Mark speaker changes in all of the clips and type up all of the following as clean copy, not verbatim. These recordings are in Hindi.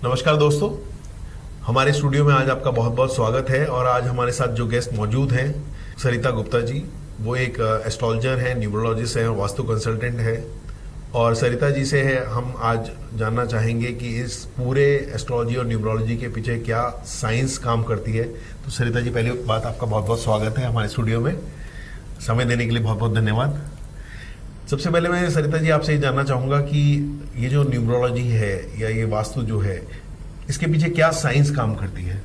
Speaker 1: नमस्कार दोस्तों, हमारे स्टूडियो में आज आपका बहुत बहुत स्वागत है। और आज हमारे साथ जो गेस्ट मौजूद हैं, सरिता गुप्ता जी, वो एक एस्ट्रोलॉजर हैं, न्यूमरोलॉजिस्ट हैं, वास्तु कंसल्टेंट हैं। और सरिता जी से हम आज जानना चाहेंगे कि इस पूरे एस्ट्रोलॉजी और न्यूमरोलॉजी के पीछे क्या साइंस काम करती है। तो सरिता जी, पहली बात आपका बहुत बहुत स्वागत है हमारे स्टूडियो में, समय देने के लिए बहुत बहुत धन्यवाद। सबसे पहले मैं सरिता जी आपसे ये जानना चाहूँगा कि ये जो न्यूमरोलॉजी है या ये वास्तु जो है, इसके पीछे क्या साइंस काम करती है?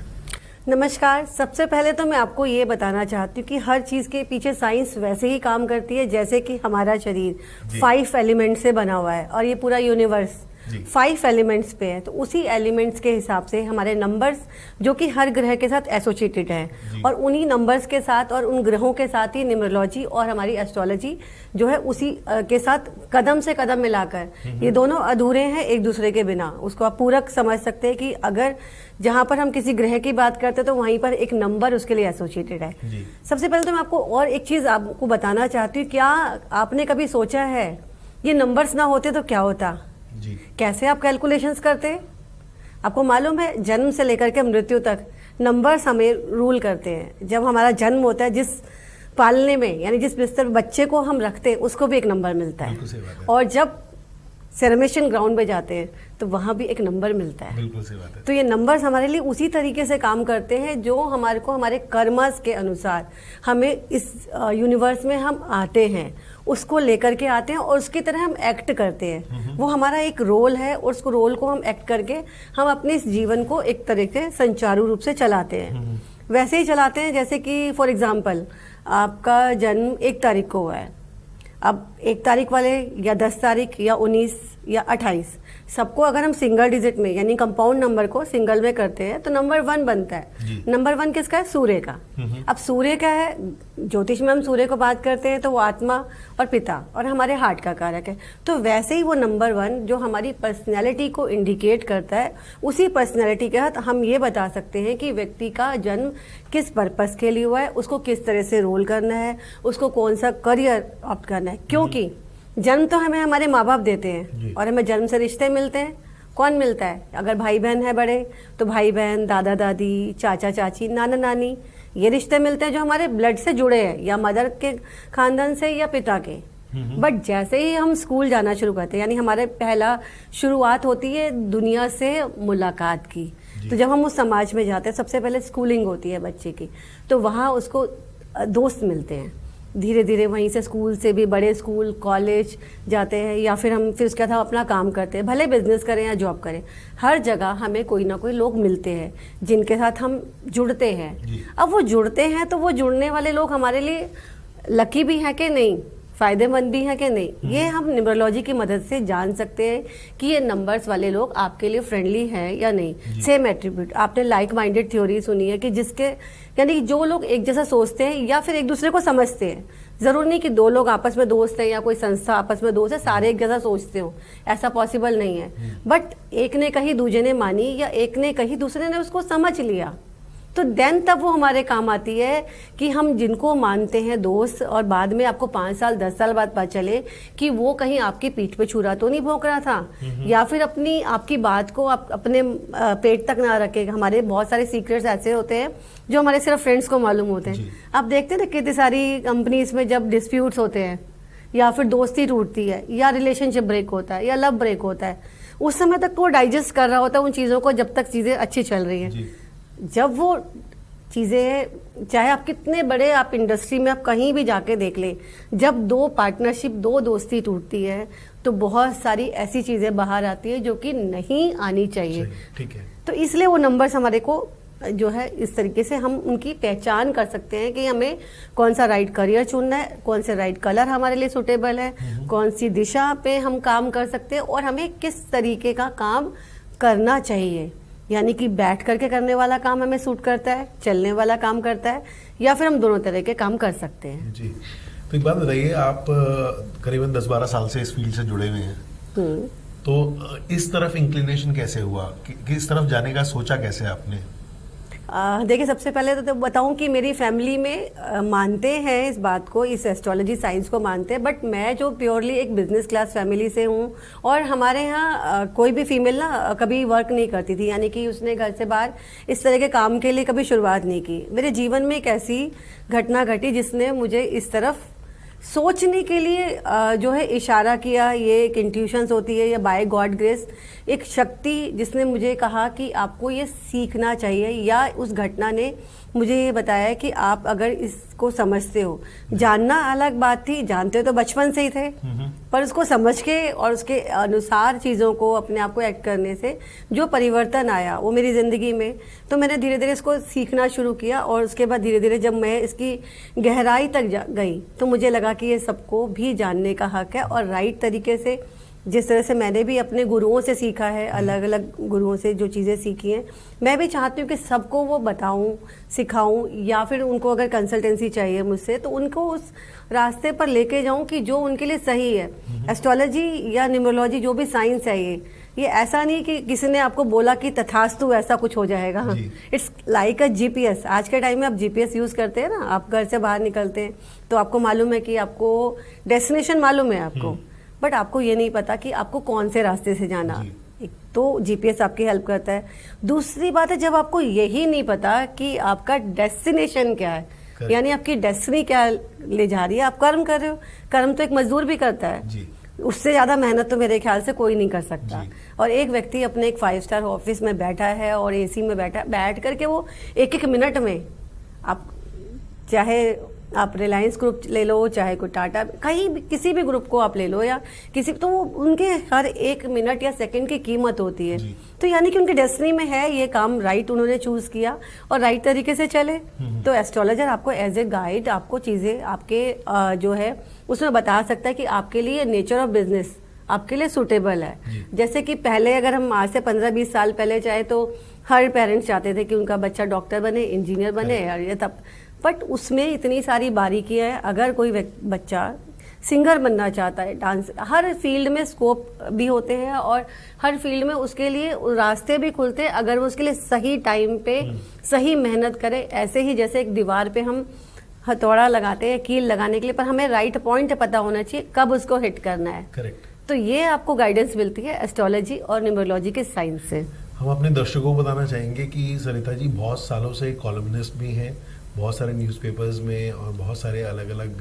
Speaker 2: नमस्कार। सबसे पहले तो मैं आपको ये बताना चाहती हूँ कि हर चीज़ के पीछे साइंस वैसे ही काम करती है जैसे कि हमारा शरीर 5 एलिमेंट से बना हुआ है और ये पूरा यूनिवर्स 5 एलिमेंट्स पे है। तो उसी एलिमेंट्स के हिसाब से हमारे नंबर्स, जो कि हर ग्रह के साथ एसोसिएटेड है, और उन्हीं नंबर्स के साथ और उन ग्रहों के साथ ही न्यूमरोलॉजी और हमारी एस्ट्रोलॉजी जो है उसी के साथ कदम से कदम मिलाकर, ये दोनों अधूरे हैं एक दूसरे के बिना। उसको आप पूरक समझ सकते हैं कि अगर जहाँ पर हम किसी ग्रह की बात करते हैं तो वहीं पर एक नंबर उसके लिए एसोसिएटेड है। सबसे पहले तो मैं आपको और एक चीज़ आपको बताना चाहती हूँ। क्या आपने कभी सोचा है ये नंबर्स ना होते तो क्या होता?
Speaker 1: जी।
Speaker 2: कैसे आप कैलकुलेशंस करते? आपको मालूम है, जन्म से लेकर के मृत्यु तक नंबर्स हमें रूल करते हैं। जब हमारा जन्म होता है, जिस पालने में यानी जिस बिस्तर बच्चे को हम रखते हैं उसको भी एक नंबर मिलता है, और जब सेरेमेशन ग्राउंड में जाते हैं तो वहाँ भी एक नंबर मिलता है।
Speaker 1: बिल्कुल सही बात है।
Speaker 2: तो ये नंबर्स हमारे लिए उसी तरीके से काम करते हैं जो हमारे को हमारे कर्मस के अनुसार हमें इस यूनिवर्स में हम आते हैं उसको लेकर के आते हैं और उसकी तरह हम एक्ट करते हैं। वो हमारा एक रोल है और उस रोल को हम एक्ट करके हम अपने इस जीवन को एक तरीके से सुचारू रूप से चलाते हैं। वैसे ही चलाते हैं जैसे कि फॉर एग्जाम्पल आपका जन्म 1 तारीख को हुआ है। अब 1 तारीख वाले या 10 तारीख या 19 या 28 सबको अगर हम सिंगल डिजिट में यानी कंपाउंड नंबर को सिंगल में करते हैं तो नंबर 1 बनता है। नंबर 1 किसका है? सूर्य का। अब सूर्य क्या है? ज्योतिष में हम सूर्य को बात करते हैं तो वो आत्मा और पिता और हमारे हार्ट का कारक है। तो वैसे ही वो नंबर 1 जो हमारी पर्सनैलिटी को इंडिकेट करता है, उसी पर्सनैलिटी के साथ हम ये बता सकते हैं कि व्यक्ति का जन्म किस पर्पस के लिए हुआ है, उसको किस तरह से रोल करना है, उसको कौन सा करियर ऑप्ट करना है। क्योंकि जन्म तो हमें हमारे माँ बाप देते हैं और हमें जन्म से रिश्ते मिलते हैं। कौन मिलता है? अगर भाई बहन है बड़े तो भाई बहन, दादा दादी, चाचा चाची, नाना नानी, ये रिश्ते मिलते हैं जो हमारे ब्लड से जुड़े हैं, या मदर के खानदान से या पिता के। बट जैसे ही हम स्कूल जाना शुरू करते हैं, यानी हमारे पहला शुरुआत होती है दुनिया से मुलाकात की। तो जब हम उस समाज में जाते हैं, सबसे पहले स्कूलिंग होती है बच्चे की, तो वहाँ उसको दोस्त मिलते हैं। धीरे धीरे वहीं से स्कूल से भी बड़े स्कूल, कॉलेज जाते हैं, या फिर उसके बाद हम अपना काम करते हैं, भले बिजनेस करें या जॉब करें। हर जगह हमें कोई ना कोई लोग मिलते हैं जिनके साथ हम जुड़ते हैं। अब वो जुड़ते हैं तो वो जुड़ने वाले लोग हमारे लिए लकी भी हैं कि नहीं, फायदेमंद भी है कि नहीं, ये हम न्यूमरोलॉजी की मदद से जान सकते हैं कि ये नंबर्स वाले लोग आपके लिए फ्रेंडली हैं या नहीं। सेम एट्रीब्यूट, आपने लाइक माइंडेड थ्योरी सुनी है कि जिसके यानी जो लोग एक जैसा सोचते हैं या फिर एक दूसरे को समझते हैं। जरूर नहीं कि 2 लोग आपस में दोस्त हैं या कोई संस्था आपस में दोस्त है सारे एक जैसा सोचते हो, ऐसा पॉसिबल नहीं है। बट एक ने कही दूसरे ने मानी, या एक ने कही दूसरे ने उसको समझ लिया, तो देन तब वो हमारे काम आती है कि हम जिनको मानते हैं दोस्त, और बाद में आपको 5 साल 10 साल बाद पता चले कि वो कहीं आपकी पीठ पे छुरा तो नहीं भोंक रहा था, या फिर अपनी आपकी बात को आप अपने पेट तक ना रखे। हमारे बहुत सारे सीक्रेट्स ऐसे होते हैं जो हमारे सिर्फ फ्रेंड्स को मालूम होते हैं। आप देखते हैं ना कितनी सारी कंपनीज में जब डिस्प्यूट्स होते हैं या फिर दोस्ती टूटती है या रिलेशनशिप ब्रेक होता है या लव ब्रेक होता है, उस समय तक वो डाइजेस्ट कर रहा होता है उन चीज़ों को जब तक चीज़ें अच्छी चल रही हैं। जब वो चीज़ें, चाहे आप कितने बड़े आप इंडस्ट्री में आप कहीं भी जाके देख लें, जब 2 पार्टनरशिप 2 दोस्ती टूटती है तो बहुत सारी ऐसी चीज़ें बाहर आती है जो कि नहीं आनी चाहिए।
Speaker 1: ठीक है।
Speaker 2: तो इसलिए वो नंबर्स हमारे को जो है इस तरीके से हम उनकी पहचान कर सकते हैं कि हमें कौन सा राइट करियर चुनना है, कौन से राइट कलर हमारे लिए सुटेबल है, कौन सी दिशा पे हम काम कर सकते हैं और हमें किस तरीके का काम करना चाहिए। यानी कि बैठ करके करने वाला काम हमें सूट करता है, चलने वाला काम करता है, या फिर हम दोनों तरह के काम कर सकते हैं।
Speaker 1: जी। तो एक बात बताइए, आप करीबन 10-12 साल से इस फील्ड से जुड़े हुए हैं, तो इस तरफ इंक्लिनेशन कैसे हुआ, किस तरफ जाने का सोचा कैसे आपने?
Speaker 2: देखिए, सबसे पहले तो बताऊं कि मेरी फैमिली में मानते हैं इस बात को, इस एस्ट्रोलॉजी साइंस को मानते हैं, बट मैं जो प्योरली एक बिजनेस क्लास फैमिली से हूं, और हमारे यहाँ कोई भी फीमेल ना कभी वर्क नहीं करती थी, यानी कि उसने घर से बाहर इस तरह के काम के लिए कभी शुरुआत नहीं की। मेरे जीवन में एक ऐसी घटना घटी जिसने मुझे इस तरफ सोचने के लिए जो है इशारा किया। ये एक इंट्यूशंस होती है या बाय गॉड ग्रेस, एक शक्ति जिसने मुझे कहा कि आपको ये सीखना चाहिए, या उस घटना ने मुझे ये बताया कि आप अगर इसको समझते हो, जानना अलग बात थी, जानते तो बचपन से ही थे, पर उसको समझ के और उसके अनुसार चीज़ों को अपने आप को एक्ट करने से जो परिवर्तन आया वो मेरी ज़िंदगी में, तो मैंने धीरे धीरे इसको सीखना शुरू किया। और उसके बाद धीरे धीरे जब मैं इसकी गहराई तक गई तो मुझे लगा कि ये सबको भी जानने का हक है, और राइट तरीके से, जिस तरह से मैंने भी अपने गुरुओं से सीखा है, अलग अलग गुरुओं से जो चीज़ें सीखी हैं, मैं भी चाहती हूँ कि सबको वो बताऊँ, सिखाऊँ, या फिर उनको अगर कंसल्टेंसी चाहिए मुझसे तो उनको उस रास्ते पर लेके जाऊँ कि जो उनके लिए सही है। एस्ट्रोलॉजी या न्यूमरोलॉजी जो भी साइंस है, ये ऐसा नहीं कि किसी ने आपको बोला कि तथास्तु ऐसा कुछ हो जाएगा। It's like a GPS. आज के टाइम में आप जीपीएस यूज़ करते हैं ना, आप घर से बाहर निकलते हैं तो आपको मालूम है कि आपको डेस्टिनेशन मालूम है आपको, बट आपको ये नहीं पता कि आपको कौन से रास्ते से जाना। एक तो जीपीएस आपकी हेल्प करता है। दूसरी बात है, जब आपको यही नहीं पता कि आपका डेस्टिनेशन क्या है, यानी आपकी डेस्टिनी क्या ले जा रही है, आप कर्म कर रहे हो। कर्म तो एक मजदूर भी करता है, उससे ज़्यादा मेहनत तो मेरे ख्याल से कोई नहीं कर सकता। और एक व्यक्ति अपने एक 5 स्टार ऑफिस में बैठा है और एसी में बैठ करके वो एक एक मिनट में, आप चाहे आप रिलायंस ग्रुप ले लो, चाहे कोई टाटा, कहीं भी किसी भी ग्रुप को आप ले लो, या किसी, तो उनके हर एक मिनट या सेकंड की कीमत होती है। तो यानी कि उनके डेस्टिनी में है ये काम, राइट उन्होंने चूज किया और राइट तरीके से चले। तो एस्ट्रोलॉजर आपको एज ए गाइड आपको चीज़ें आपके जो है उसमें बता सकता है कि आपके लिए नेचर ऑफ बिजनेस आपके लिए सूटेबल है। जैसे कि पहले, अगर हम आज से 15-20 साल पहले चाहे तो हर पेरेंट्स चाहते थे कि उनका बच्चा डॉक्टर बने, इंजीनियर बने, और ये तब, बट उसमें इतनी सारी बारीकियाँ है। अगर कोई बच्चा सिंगर बनना चाहता है, डांस, हर फील्ड में स्कोप भी होते हैं और हर फील्ड में उसके लिए रास्ते भी खुलते हैं, अगर वो उसके लिए सही टाइम पे सही मेहनत करे। ऐसे ही जैसे एक दीवार पे हम हथौड़ा लगाते हैं कील लगाने के लिए, पर हमें राइट पॉइंट पता होना चाहिए कब उसको हिट करना है।
Speaker 1: करेक्ट।
Speaker 2: तो ये आपको गाइडेंस मिलती है एस्ट्रोलॉजी और न्यूमरोलॉजी के साइंस से।
Speaker 1: हम अपने दर्शकों को बताना चाहेंगे कि सरिता जी बहुत सालों से कॉलमनिस्ट भी हैं, बहुत सारे न्यूज़पेपर्स में और बहुत सारे अलग अलग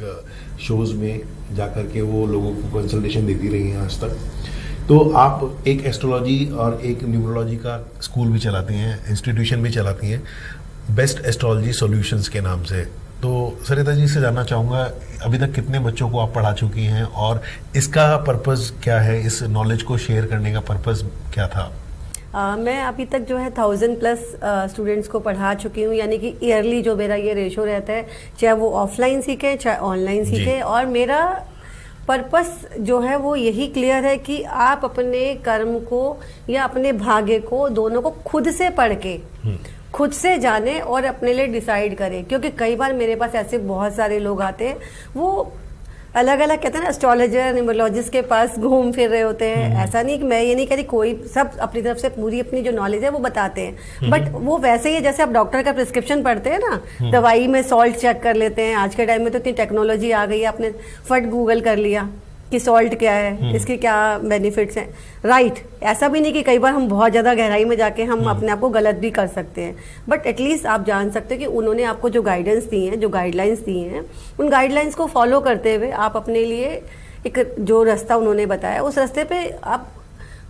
Speaker 1: शोज़ में जाकर के वो लोगों को कंसल्टेशन देती रही हैं आज तक। तो आप एक एस्ट्रोलॉजी और एक न्यूमरोलॉजी का स्कूल भी चलाती हैं, इंस्टीट्यूशन भी चलाती हैं, बेस्ट एस्ट्रोलॉजी सॉल्यूशंस के नाम से। तो सरिता जी से जानना चाहूँगा, अभी तक कितने बच्चों को आप पढ़ा चुकी हैं और इसका पर्पज़ क्या है, इस नॉलेज को शेयर करने का पर्पज़ क्या था?
Speaker 2: मैं अभी तक जो है 1000+ स्टूडेंट्स को पढ़ा चुकी हूँ, यानी कि ईयरली जो मेरा ये रेशो रहता है, चाहे वो ऑफलाइन सीखे चाहे ऑनलाइन सीखे। और मेरा पर्पस जो है वो यही क्लियर है कि आप अपने कर्म को या अपने भाग्य को दोनों को खुद से पढ़ के खुद से जाने और अपने लिए डिसाइड करें। क्योंकि कई बार मेरे पास ऐसे बहुत सारे लोग आते हैं, वो अलग अलग कहते हैं ना, एस्ट्रोलॉजर न्यूमरोलॉजिस्ट के पास घूम फिर रहे होते हैं। ऐसा नहीं कि मैं ये नहीं कह रही, कोई सब अपनी तरफ से पूरी अपनी जो नॉलेज है वो बताते हैं, बट वो वैसे ही है जैसे आप डॉक्टर का प्रिस्क्रिप्शन पढ़ते हैं ना, दवाई में सॉल्ट चेक कर लेते हैं। आज के टाइम में तो इतनी टेक्नोलॉजी आ गई है, आपने फट गूगल कर लिया कि सॉल्ट क्या है, इसके क्या बेनिफिट्स हैं, राइट। ऐसा भी नहीं कि कई बार हम बहुत ज़्यादा गहराई में जाके हम अपने आप को गलत भी कर सकते हैं, बट एटलीस्ट आप जान सकते हैं कि उन्होंने आपको जो गाइडेंस दी हैं, जो गाइडलाइंस दी हैं, उन गाइडलाइंस को फॉलो करते हुए आप अपने लिए एक जो रास्ता उन्होंने बताया उस रास्ते पे आप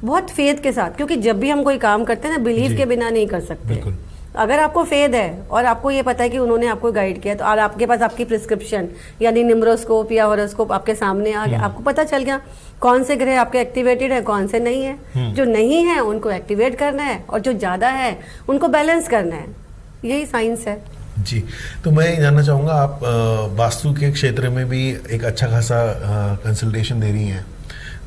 Speaker 2: बहुत फेथ के साथ, क्योंकि जब भी हम कोई काम करते हैं ना, बिलीव के बिना नहीं कर सकते। अगर आपको फेद है और आपको ये पता है कि उन्होंने आपको गाइड किया, तो और आपके पास आपकी प्रिस्क्रिप्शन यानी निम्रोस्कोप या हॉरोस्कोप आपके सामने आ गया, आपको पता चल गया कौन से ग्रह आपके एक्टिवेटेड है, कौन से नहीं है। जो नहीं है उनको एक्टिवेट करना है और जो ज़्यादा है उनको बैलेंस करना है। यही साइंस है
Speaker 1: जी। तो मैं जानना चाहूँगा, आप वास्तु के क्षेत्र में भी एक अच्छा खासा कंसल्टेशन दे रही हैं।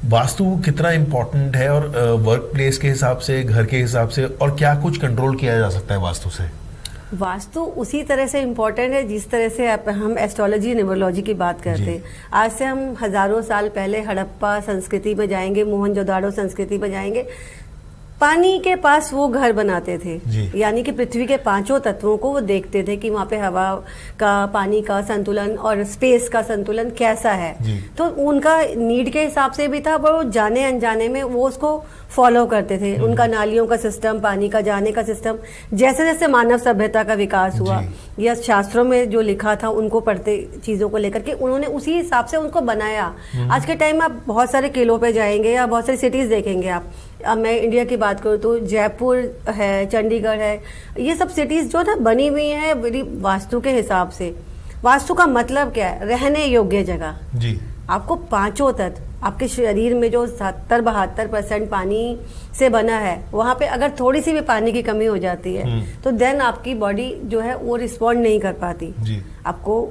Speaker 1: वास्तु कितना इम्पोर्टेंट है और वर्क प्लेस के हिसाब से, घर के हिसाब से, और क्या कुछ कंट्रोल किया जा सकता है वास्तु से?
Speaker 2: वास्तु उसी तरह से इम्पोर्टेंट है जिस तरह से हम एस्ट्रोलॉजी न्यूमरोलॉजी की बात करते हैं। आज से हम हजारों साल पहले हड़प्पा संस्कृति में जाएंगे, मोहनजोदाड़ो संस्कृति में जाएंगे, पानी के पास वो घर बनाते थे,
Speaker 1: जी।
Speaker 2: यानी कि पृथ्वी के पांचों तत्वों को वो देखते थे कि वहाँ पे हवा का, पानी का संतुलन और स्पेस का संतुलन कैसा है।
Speaker 1: जी।
Speaker 2: तो उनका नीड के हिसाब से भी था, पर वो जाने अनजाने में वो उसको फॉलो करते थे। उनका नालियों का सिस्टम, पानी का जाने का सिस्टम, जैसे जैसे मानव सभ्यता का विकास हुआ या शास्त्रों में जो लिखा था उनको पढ़ते, चीज़ों को लेकर के उन्होंने उसी हिसाब से उनको बनाया। आज के टाइम में आप बहुत सारे किलों पे जाएंगे या बहुत सारी सिटीज़ देखेंगे आप। अब मैं इंडिया की बात करूँ तो जयपुर है, चंडीगढ़ है, ये सब सिटीज़ जो ना बनी हुई हैं बड़ी वास्तु के हिसाब से। वास्तु का मतलब क्या है? रहने योग्य जगह।
Speaker 1: जी।
Speaker 2: आपको पांचों तत्व, आपके शरीर में जो 70-72% पानी से बना है, वहाँ पे अगर थोड़ी सी भी पानी की कमी हो जाती है तो देन आपकी बॉडी जो है वो रिस्पॉन्ड नहीं कर पाती।
Speaker 1: जी।
Speaker 2: आपको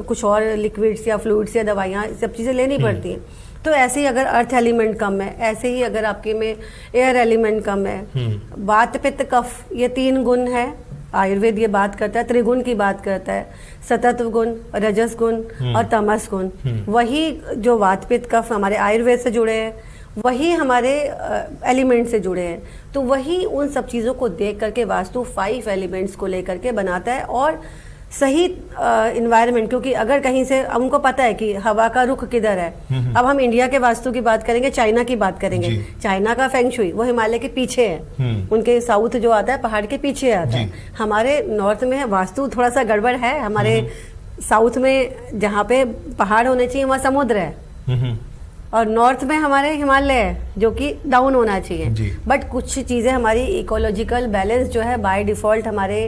Speaker 2: कुछ और लिक्विड्स या फ्लूइड्स या दवाइयाँ सब चीज़ें लेनी पड़ती हैं। तो ऐसे ही अगर अर्थ एलिमेंट कम है, ऐसे ही अगर आपके में एयर एलिमेंट कम है, वात पित्त कफ, ये 3 गुण है। आयुर्वेद ये बात करता है, त्रिगुण की बात करता है, सतत्व गुण, रजस गुण और तमस गुण। वही जो वात पित्त कफ हमारे आयुर्वेद से जुड़े हैं, वही हमारे एलिमेंट से जुड़े हैं। तो वही उन सब चीज़ों को देख करके वास्तु 5 एलिमेंट्स को लेकर के बनाता है और सही इन्वायरमेंट, क्योंकि अगर कहीं से उनको पता है कि हवा का रुख किधर है। अब हम इंडिया के वास्तु की बात करेंगे, चाइना की बात करेंगे। चाइना का फेंग शुई वो हिमालय के पीछे है, उनके साउथ जो आता है पहाड़ के पीछे आता है। हमारे नॉर्थ में वास्तु थोड़ा सा गड़बड़ है। हमारे साउथ में जहाँ पे पहाड़ होने चाहिए वहाँ समुद्र है, और नॉर्थ में हमारे हिमालय है जो कि डाउन होना चाहिए। बट कुछ चीज़ें हमारी इकोलॉजिकल बैलेंस जो है बाय डिफ़ॉल्ट हमारे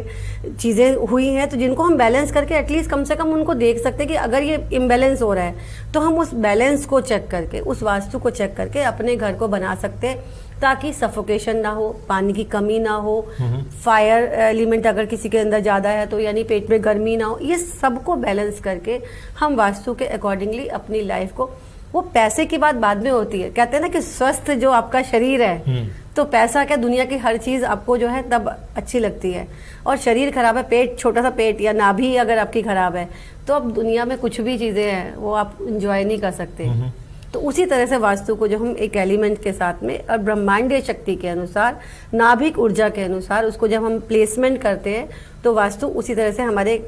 Speaker 2: चीज़ें हुई हैं, तो जिनको हम बैलेंस करके एटलीस्ट कम से कम उनको देख सकते हैं कि अगर ये इम्बैलेंस हो रहा है तो हम उस बैलेंस को चेक करके, उस वास्तु को चेक करके अपने घर को बना सकते हैं, ताकि सफोकेशन ना हो, पानी की कमी ना हो, फायर एलिमेंट अगर किसी के अंदर ज़्यादा है तो यानी पेट में गर्मी ना हो। ये सबको बैलेंस करके हम वास्तु के अकॉर्डिंगली अपनी लाइफ को, वो पैसे की बात बाद में होती है। कहते हैं ना कि स्वस्थ जो आपका शरीर है, तो पैसा क्या, दुनिया की हर चीज़ आपको जो है तब अच्छी लगती है। और शरीर खराब है, पेट, छोटा सा पेट या नाभि अगर आपकी खराब है, तो अब दुनिया में कुछ भी चीज़ें हैं वो आप इंजॉय नहीं कर सकते। तो उसी तरह से वास्तु को जो हम एक एलिमेंट के साथ में और ब्रह्मांडीय शक्ति के अनुसार, नाभिक ऊर्जा के अनुसार उसको जब हम प्लेसमेंट करते हैं, तो वास्तु उसी तरह से हमारे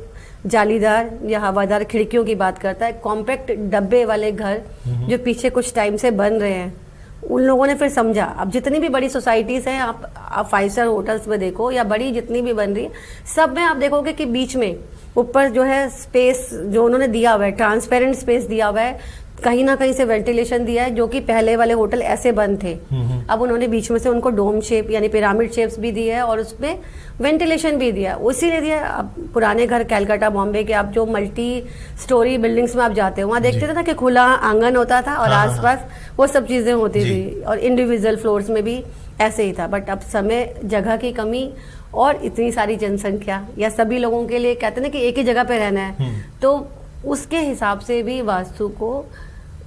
Speaker 2: जालीदार या हवादार खिड़कियों की बात करता है। कॉम्पैक्ट डब्बे वाले घर जो पीछे कुछ टाइम से बन रहे हैं, उन लोगों ने फिर समझा। अब जितनी भी बड़ी सोसाइटीज़ हैं, आप 5 स्टार होटल्स में देखो या बड़ी जितनी भी बन रही है, सब में आप देखोगे कि बीच में ऊपर जो है स्पेस जो उन्होंने दिया हुआ है, ट्रांसपेरेंट स्पेस दिया हुआ है, कहीं ना कहीं से वेंटिलेशन दिया है, जो कि पहले वाले होटल ऐसे बंद थे। अब उन्होंने बीच में से उनको डोम शेप यानी पिरामिड शेप्स भी दी है और उसमें वेंटिलेशन भी दिया, उसी ने दिया। अब पुराने घर कलकत्ता, बॉम्बे के आप जो मल्टी स्टोरी बिल्डिंग्स में आप जाते हो, वहाँ देखते थे ना कि खुला आंगन होता था और आसपास वो सब चीज़ें होती थी, और इंडिविजुअल फ्लोर्स में भी ऐसे ही था। बट अब समय, जगह की कमी और इतनी सारी जनसंख्या या सभी लोगों के लिए कहते हैं ना कि एक ही जगह पे रहना है, तो उसके हिसाब से भी वास्तु को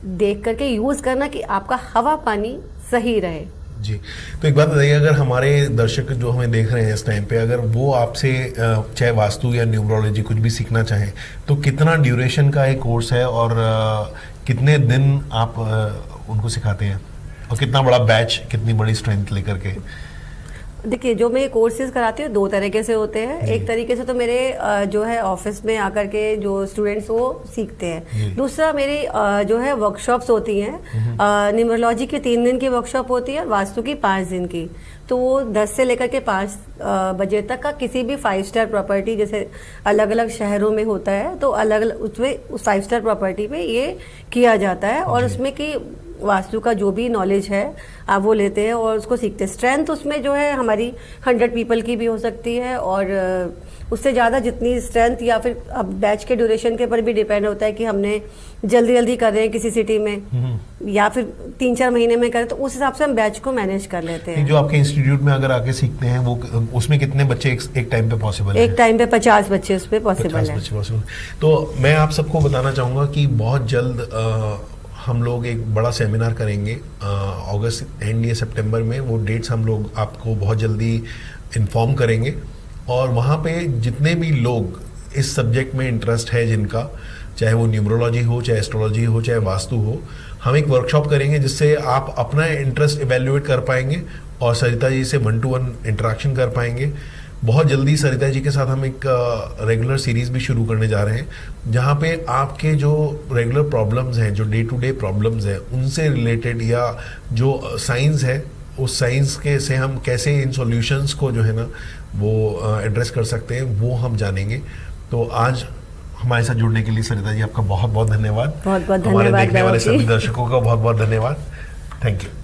Speaker 2: देख करके यूज करना कि आपका हवा पानी सही रहे।
Speaker 1: जी। तो एक बात बताइए, अगर हमारे दर्शक जो हमें देख रहे हैं इस टाइम पे, अगर वो आपसे चाहे वास्तु या न्यूमरोलॉजी कुछ भी सीखना चाहें, तो कितना ड्यूरेशन का एक कोर्स है और कितने दिन आप उनको सिखाते हैं, और कितना बड़ा बैच, कितनी बड़ी स्ट्रेंथ लेकर के?
Speaker 2: देखिए, जो मैं कोर्सेज कराती हूँ 2 तरीके से होते हैं। एक तरीके से तो मेरे जो है ऑफिस में आकर के जो स्टूडेंट्स वो सीखते हैं। दूसरा मेरी जो है वर्कशॉप्स होती हैं। न्यूमरोलॉजी की 3 दिन की वर्कशॉप होती है और वास्तु की 5 दिन की। तो वो 10 से लेकर के 5 बजे तक का किसी भी 5 स्टार प्रॉपर्टी, जैसे अलग अलग शहरों में होता है, तो अलग अलग उसमें उस 5 स्टार प्रॉपर्टी पे ये किया जाता है, और उसमें कि वास्तु का जो भी नॉलेज है आप वो लेते हैं और उसको सीखते हैं। स्ट्रेंथ उसमें जो है हमारी 100 पीपल की भी हो सकती है, और उससे ज़्यादा जितनी स्ट्रेंथ, या फिर अब बैच के ड्यूरेशन के ऊपर भी डिपेंड होता है कि हमने जल्दी जल्दी कर रहे हैं किसी सिटी में या फिर 3-4 महीने में करें, तो उस हिसाब से हम बैच को मैनेज कर लेते हैं।
Speaker 1: जो आपके इंस्टीट्यूट में अगर आके सीखते हैं, वो उसमें कितने बच्चे एक टाइम पे पॉसिबल है?
Speaker 2: एक टाइम पे 50 बच्चे उस पर पॉसिबल है।
Speaker 1: तो मैं आप सबको बताना चाहूँगा कि बहुत जल्द हम लोग एक बड़ा सेमिनार करेंगे अगस्त एंड या सितंबर में। वो डेट्स हम लोग आपको बहुत जल्दी इन्फॉर्म करेंगे, और वहाँ पे जितने भी लोग इस सब्जेक्ट में इंटरेस्ट है जिनका, चाहे वो न्यूमरोलॉजी हो, चाहे एस्ट्रोलॉजी हो, चाहे वास्तु हो, हम एक वर्कशॉप करेंगे जिससे आप अपना इंटरेस्ट इवेल्युएट कर पाएंगे और सरिता जी से 1-to-1 इंटरेक्शन कर पाएंगे। बहुत जल्दी सरिता जी के साथ हम एक रेगुलर सीरीज भी शुरू करने जा रहे हैं जहाँ पे आपके जो रेगुलर प्रॉब्लम्स हैं, जो डे टू डे प्रॉब्लम्स हैं, उनसे रिलेटेड या जो साइंस है उस साइंस के से हम कैसे इन सॉल्यूशंस को जो है ना वो एड्रेस कर सकते हैं, वो हम जानेंगे। तो आज हमारे साथ जुड़ने के लिए सरिता जी आपका बहुत बहुत धन्यवाद।
Speaker 2: बहुत बहुत
Speaker 1: हमारे
Speaker 2: धन्यवाद
Speaker 1: देखने वाले
Speaker 2: गौरव जी।
Speaker 1: सभी दर्शकों का बहुत बहुत धन्यवाद। Thank you.